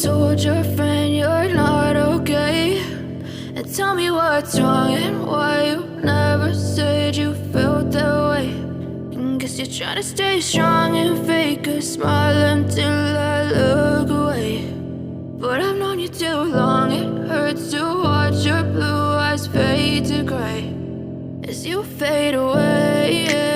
told your friend you're not okay? And tell me what's wrong and why you never said you felt that way. And guess you're trying to stay strong and fake a smile until I look away. But I've known you too long, it hurts to watch your blue eyes fade to gray as you fade away.